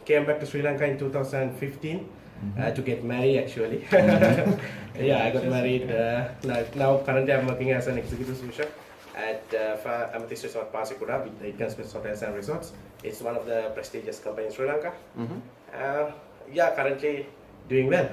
came back to Sri Lanka in 2015 to get married actually. Yeah, I got married. Now currently I'm working as an executive sous chef at Amethyst Resort Pasikuda with the Icon Hotels and Resorts. It's one of the prestigious companies in Sri Lanka. Yeah, currently doing well.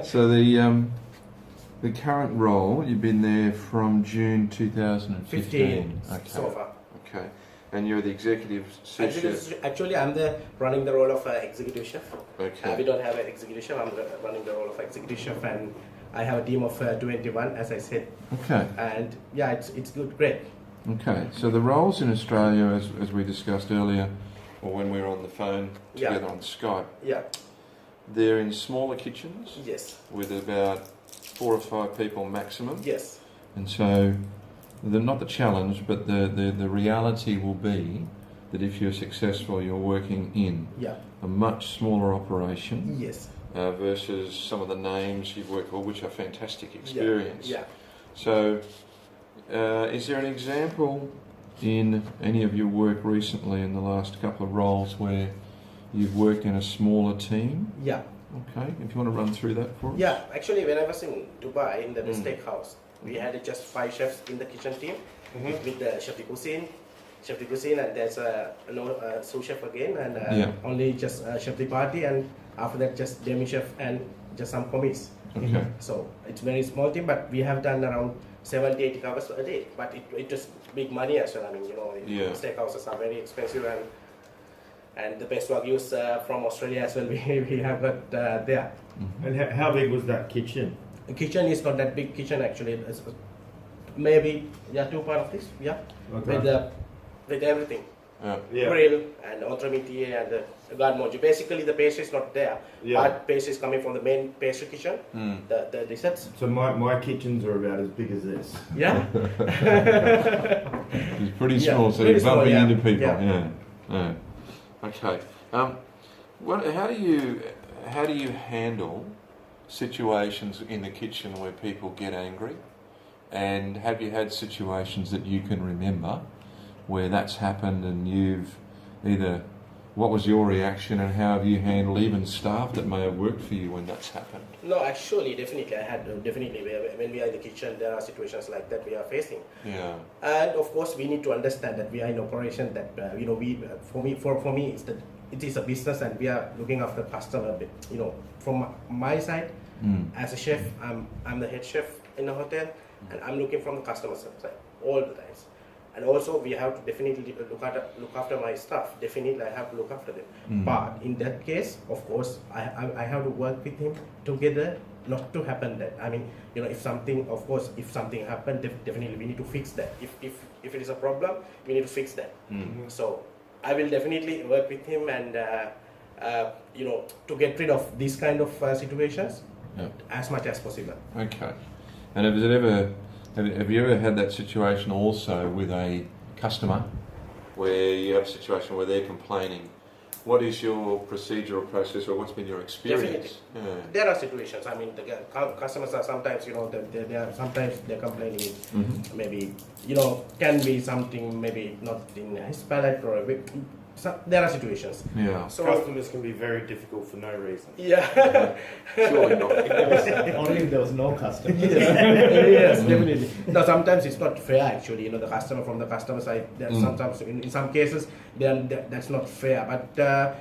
So the current role, you've been there from June 2015. Okay. So far. Okay. And you're the executive sous chef. Actually, I'm running the role of executive chef. Okay. We don't have an executive chef. I'm running the role of executive chef, and I have a team of 21, as I said. Okay. And yeah, it's good, great. Okay. So the roles in Australia, as we discussed earlier, or when we were on the phone together on Skype, they're in smaller kitchens. Yes. With about 4 or 5 people maximum. Yes. And so, not the challenge, but the reality will be that if you're successful, you're working in a much smaller operation. Yes. Versus some of the names you've worked for, which are fantastic experience. Yeah. So, is there an example in any of your work recently in the last couple of roles where you've worked in a smaller team? Yeah. Okay, if you want to run through that for us. Yeah, actually when I was in Dubai in the steakhouse, we had just 5 chefs in the kitchen team with the chef de cuisine, and there's a sous chef again, and only just chef de partie, and after that just demi chef and just some commis. Okay. So it's very small team, but we have done around 70-80 covers a day, but it was big money as well. I mean, steakhouses are very expensive, and the best wagyus from Australia as well we have got there. And how big was that kitchen? The kitchen is not that big kitchen actually. It's maybe 2 part of this, with everything. Grill and entremetier and the garde manger. Basically the pastry is not there, but pastry is coming from the main pastry kitchen, the desserts. So my kitchens are about as big as this. Yeah. It's pretty small, so you're bumping into people. Yeah. Okay. How do you handle situations in the kitchen where people get angry? And have you had situations that you can remember where that's happened, and you've either, what was your reaction, and how have you handled even staff that may have worked for you when that's happened? No, actually, definitely, I had when we are in the kitchen, there are situations like that we are facing. Yeah. And of course, we need to understand that we are in operation. That for me, it is a business, and we are looking after customer. From my side, as a chef, I'm the head chef in the hotel, and I'm looking from the customer side all the times. And also we have to definitely look after my staff. Definitely I have to look after them. But in that case, of course, I have to work with him together not to happen that. I mean, if something happened, definitely we need to fix that. If it is a problem, we need to fix that. So I will definitely work with him and to get rid of these kind of situations as much as possible. Okay. And have you ever had that situation also with a customer where you have a situation where they're complaining? What is your procedure or process, or what's been your experience? Definitely. There are situations. I mean, the customers are sometimes, they're complaining. Maybe, can be something maybe not in his palate, or there are situations. Yeah. So customers can be very difficult for no reason. Yeah. Surely not. Only if there was no customer. Yes, definitely. No, sometimes it's not fair actually. The customer from the customer side, sometimes in some cases, that's not fair. But